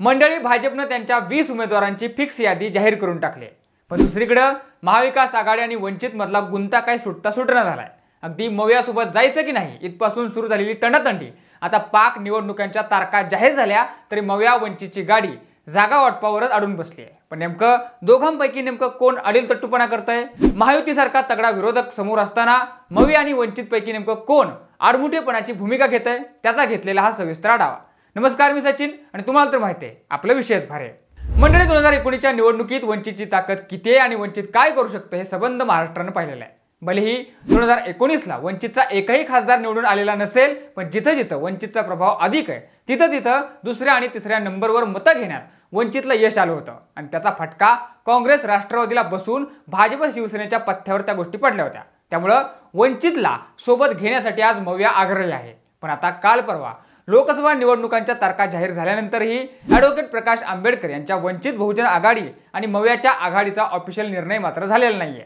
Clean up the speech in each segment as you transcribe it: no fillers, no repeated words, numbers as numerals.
मंडळी भाजपनं त्यांच्या 20 उमेदवारांची फिक्स यादी जाहीर करून टाकली, पण दुसरीकडे महाविकास आघाडी आणि वंचित मधला गुंता काय सुटना झालाय। अगदी मवियासोबत जायचं की नाही इथपासून सुरू झालेली तणातंडी आता पाक निवडणुकांच्या तारखा जाहीर झाल्या तरी मविया वंचितची गाडी जागा वाटपावरच अडून बसली आहे। पण नेमकं दोघांपैकी नेमकं कोण अडील तट्टूपणा करतंय? महायुतीसारखा तगडा विरोधक समोर असताना मविया आणि वंचित पैकी नेमकं कोण आडमुठेपणाची भूमिका घेतंय त्याचा घेतलेला हा सविस्तर आढावा। नमस्कार, मी सचिन आणि तुम्हाला तर माहिती आहे आपलं विशेष भार आहे। मंडळी 2019च्या निवडणुकीत वंचितची ताकद किती आहे आणि वंचित काय करू शकतं हे सबंध महाराष्ट्रानं पाहिलेलं आहे। भलेही 2019ला वंचितचा एकही खासदार निवडून आलेला नसेल, पण जिथं जिथं वंचितचा प्रभाव अधिक आहे तिथं तिथं दुसऱ्या आणि तिसऱ्या नंबरवर मतं घेण्यात वंचितला यश आलं होतं आणि त्याचा फटका काँग्रेस राष्ट्रवादीला बसून भाजप शिवसेनेच्या पथ्यावर त्या गोष्टी पडल्या होत्या। त्यामुळे वंचितला सोबत घेण्यासाठी आज मविया आग्रही आहे। पण आता काल परवा लोकसभा निवडणुकांच्या तारखा जाहीर झाल्यानंतरही ॲडव्होकेट प्रकाश आंबेडकर यांच्या वंचित बहुजन आघाडी आणि मवियाच्या आघाडीचा ऑफिशियल निर्णय मात्र झालेला नाहीये।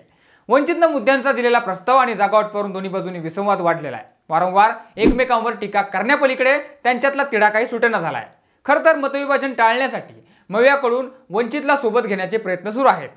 वंचितनं मुद्द्यांचा दिलेला प्रस्ताव आणि जागा वाटपावरून दोन्ही बाजूंनी विसंवाद वाढलेला आहे। वारंवार एकमेकांवर टीका करण्यापलीकडे त्यांच्यातला तिढा काही सुटेना झालाय। खरं तर मतविभाजन टाळण्यासाठी मवियाकडून वंचितला सोबत घेण्याचे प्रयत्न सुरू आहेत।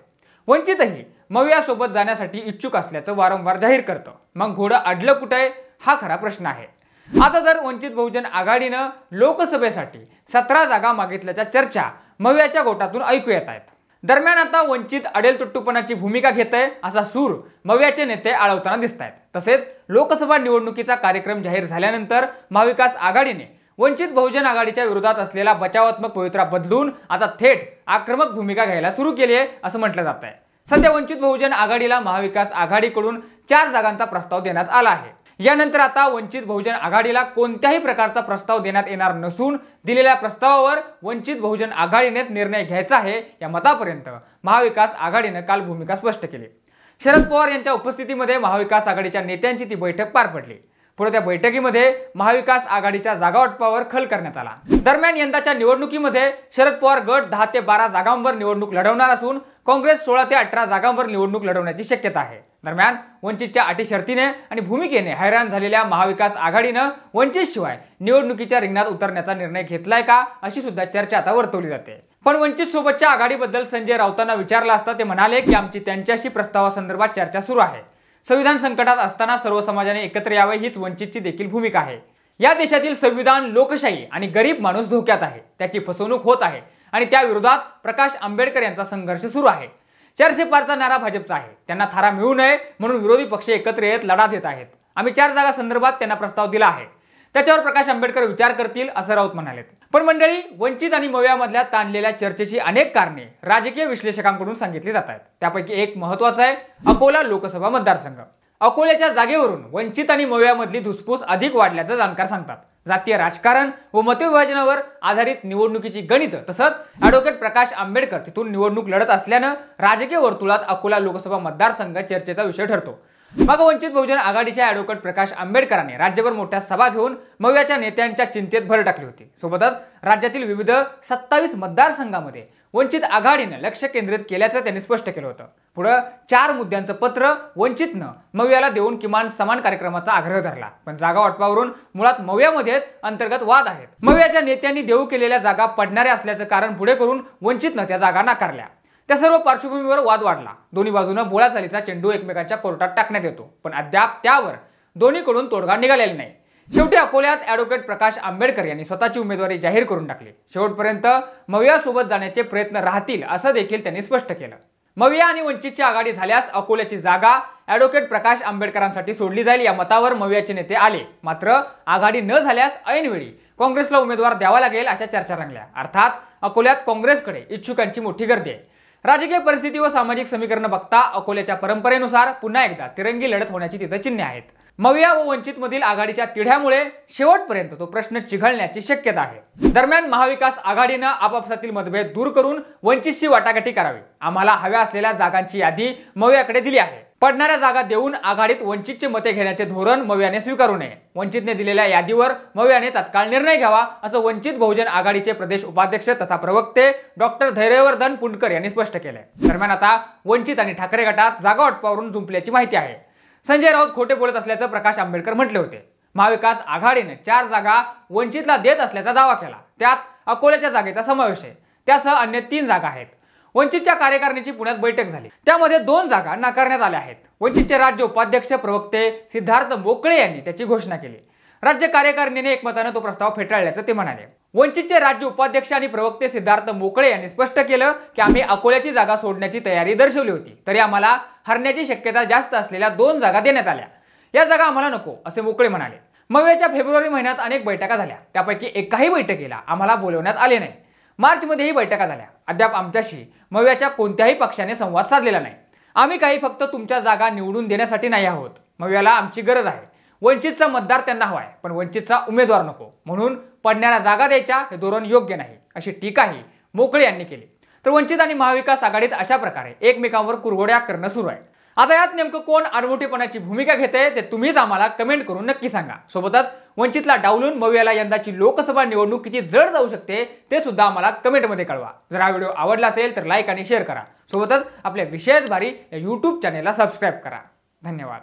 वंचितही मविया सोबत जाण्यासाठी इच्छुक असल्याचं वारंवार जाहीर करतं। मग घोडं अडलं कुठे हा खरा प्रश्न आहे। आता जर वंचित बहुजन आघाडीनं लोकसभेसाठी 17 जागा मागितल्याच्या चर्चा मवियाच्या गोटातून ऐकू येत आहेत। दरम्यान आता वंचित अडेल तुट्टूपणाची भूमिका घेतंय असा सूर मवियाचे नेते आळवताना दिसत आहेत। तसेच लोकसभा निवडणुकीचा कार्यक्रम जाहीर झाल्यानंतर महाविकास आघाडीने वंचित बहुजन आघाडीच्या विरोधात असलेला बचावात्मक पवित्रा बदलून आता थेट आक्रमक भूमिका घ्यायला सुरू केली आहे असं म्हटलं जात आहे। सध्या वंचित बहुजन आघाडीला महाविकास आघाडीकडून 4 जागांचा प्रस्ताव देण्यात आला आहे। यानंतर आता वंचित बहुजन आघाडीला कोणत्याही प्रकारचा प्रस्ताव देण्यात येणार नसून दिलेल्या प्रस्तावावर वंचित बहुजन आघाडीनेच निर्णय घ्यायचा आहे या मतापर्यंत महाविकास आघाडीने काल भूमिका स्पष्ट केली। शरद पवार यांच्या उपस्थितीमध्ये महाविकास आघाडीच्या नेत्यांची ती बैठक पार पडली। पुढे त्या बैठकीमध्ये महाविकास आघाडीच्या जागा वाटपावर खल करण्यात आला। दरम्यान यंदाच्या निवडणुकीमध्ये शरद पवार गट 10 ते 12 जागांवर निवडणूक लढवणार असून काँग्रेस 16 ते 18 जागांवर निवडणूक लढवण्याची शक्यता आहे। दरम्यान वंचितच्या अटी शर्तीने आणि भूमिकेने हैराण झालेल्या महाविकास आघाडीनं वंचित शिवाय निवडणुकीच्या रिंगणात उतरण्याचा निर्णय घेतलाय का अशी सुद्धा चर्चा आता वर्तवली जाते। पण वंचित सोबतच्या आघाडीबद्दल संजय राऊतांना विचारलं असता ते म्हणाले की आमची त्यांच्याशी प्रस्तावासंदर्भात चर्चा सुरू आहे। संविधान संकटात असताना सर्व समाजाने एकत्र यावे हीच वंचितची देखील भूमिका आहे। या देशातील संविधान, लोकशाही आणि गरीब माणूस धोक्यात आहे, त्याची फसवणूक होत आहे आणि त्या विरोधात प्रकाश आंबेडकर यांचा संघर्ष सुरू आहे। चारशे पारचा नारा भाजपचा आहे, त्यांना थारा मिळू नये म्हणून विरोधी पक्ष एकत्र येत लढा देत आहेत। आम्ही 4 जागा संदर्भात त्यांना प्रस्ताव दिला आहे, त्याच्यावर प्रकाश आंबेडकर विचार करतील असं राऊत म्हणाले। पण मंडळी, वंचित आणि मवियामधल्या ताणलेल्या चर्चेची अनेक कारणे राजकीय विश्लेषकांकडून सांगितली जात आहेत। त्यापैकी एक महत्त्वाचं आहे अकोला लोकसभा मतदारसंघ। अकोल्याच्या जागेवरून वंचित आणि मवियामधली धुसफूस अधिक वाढल्याचं जाणकार सांगतात। जातीय राजकारण व मतविभाजनावर आधारित निवडणुकीची गणित तसंच ॲडव्होकेट प्रकाश आंबेडकर तिथून निवडणूक लढत असल्यानं राजकीय वर्तुळात अकोला लोकसभा मतदारसंघ चर्चेचा विषय ठरतो। मग वंचित बहुजन आघाडीच्या ॲडव्होकेट प्रकाश आंबेडकरांनी राज्यभर मोठ्या सभा घेऊन मवियाच्या नेत्यांच्या चिंतेत भर टाकली होती। सोबतच राज्यातील विविध 27 मतदारसंघांमध्ये वंचित आघाडीने लक्ष केंद्रित केल्याचं त्यांनी स्पष्ट केलं होतं। पुढे 4 मुद्द्यांचं पत्र वंचितनं मवियाला देऊन किमान समान कार्यक्रमाचा आग्रह धरला। पण जागा वाटपावरून मुळात मवियामध्येच अंतर्गत वाद आहेत। मवियाच्या नेत्यांनी देऊ केलेल्या जागा पडणाऱ्या असल्याचं कारण पुढे करून वंचितनं त्या जागा नाकारल्या। त्या सर्व पार्श्वभूमीवर वाद वाढला। दोन्ही बाजूनं बोलाचालीचा चेंडू एकमेकांच्या कोर्टात टाकण्यात येतो, पण अद्याप त्यावर दोन्हीकडून तोडगा निघालेला नाही। शेवटी अकोल्यात ॲडव्होकेट प्रकाश आंबेडकर यांनी स्वतःची उमेदवारी जाहीर करून टाकली। शेवटपर्यंत मवियासोबत जाण्याचे प्रयत्न राहतील असं देखील त्यांनी स्पष्ट केलं। मविया आणि वंचितची आघाडी झाल्यास अकोल्याची जागा ॲडव्होकेट प्रकाश आंबेडकरांसाठी सोडली जाईल या मतावर मवियाचे नेते आले। मात्र आघाडी न झाल्यास ऐनवेळी काँग्रेसला उमेदवार द्यावा लागेल अशा चर्चा रंगल्या। अर्थात अकोल्यात काँग्रेसकडे इच्छुकांची मोठी गर्दी आहे। राजकीय परिस्थिती व सामाजिक समीकरण बघता अकोल्याच्या परंपरेनुसार पुन्हा एकदा तिरंगी लढत होण्याची तिथे चिन्हे आहेत। मविया व वंचित मधील आघाडीच्या तिढ्यामुळे शेवटपर्यंत तो प्रश्न चिघळण्याची शक्यता आहे। दरम्यान महाविकास आघाडीनं आपापसातील मतभेद दूर करून वंचितची वाटाघाटी करावी। आम्हाला हव्या असलेल्या जागांची यादी मवियाकडे दिली आहे। पडणाऱ्या जागा देऊन आघाडीत वंचितचे मते घेण्याचे धोरण मवियाने स्वीकारू नये। वंचितने दिलेल्या यादीवर मवियाने तत्काळ निर्णय घ्यावा असं वंचित बहुजन आघाडीचे प्रदेश उपाध्यक्ष तथा प्रवक्ते डॉक्टर धैर्यवर्धन पुंडकर यांनी स्पष्ट केलंय। दरम्यान आता वंचित आणि ठाकरे गटात जागा वाटपावरून जुंपल्याची माहिती आहे। संजय राऊत खोटे बोलत असल्याचं प्रकाश आंबेडकर म्हटले होते। महाविकास आघाडीने 4 जागा वंचितला देत असल्याचा दावा केला। त्यात अकोल्याच्या जागेचा समावेश आहे। त्यासह अन्य 3 जागा आहेत। वंचितच्या कार्यकारिणीची पुण्यात बैठक झाली, त्यामध्ये 2 जागा नाकारण्यात आल्या आहेत। वंचितचे राज्य उपाध्यक्ष प्रवक्ते सिद्धार्थ मोकळे यांनी त्याची घोषणा केली। राज्य कार्यकारिणीने एकमताने तो प्रस्ताव फेटाळल्याचं ते म्हणाले। वंचितचे राज्य उपाध्यक्ष आणि प्रवक्ते सिद्धार्थ मोकळे यांनी स्पष्ट केलं की आम्ही अकोल्याची जागा सोडण्याची तयारी दर्शवली होती, तरी आम्हाला हरण्याची शक्यता जास्त असलेल्या 2 जागा देण्यात आल्या। या जागा आम्हाला नको असे मोकळे म्हणाले। मवियाच्या फेब्रुवारी महिन्यात अनेक बैठका झाल्या, त्यापैकी एकाही बैठकीला आम्हाला बोलवण्यात आले नाही। मार्चमध्येही बैठका झाल्या, अद्याप आमच्याशी मवियाच्या कोणत्याही पक्षाने संवाद साधलेला नाही। आम्ही काही फक्त तुमच्या जागा निवडून देण्यासाठी नाही आहोत, मवियाला आमची गरज आहे। वंचितचा मतदार त्यांना हवाय, पण वंचितचा उमेदवार नको, म्हणून पडणाऱ्या जागा द्यायच्या हे धोरण योग्य नाही अशी टीकाही मोकळे यांनी केली। तर वंचित आणि महाविकास आघाडीत अशा प्रकारे एकमेकांवर कुरघोड्या करणं सुरू आहे। आता यात नेमकं कोण आडमुठेपणाची भूमिका घेते ते तुम्हीच आम्हाला कमेंट करून नक्की सांगा। सोबतच वंचितला डावलून मवियाला यंदाची लोकसभा निवडणूक किती जड जाऊ शकते ते सुद्धा आम्हाला कमेंटमध्ये कळवा। जर हा व्हिडिओ आवडला असेल तर लाईक आणि शेअर करा। सोबतच आपल्या विशेष भारी या YouTube चॅनेलला सबस्क्राईब करा। धन्यवाद।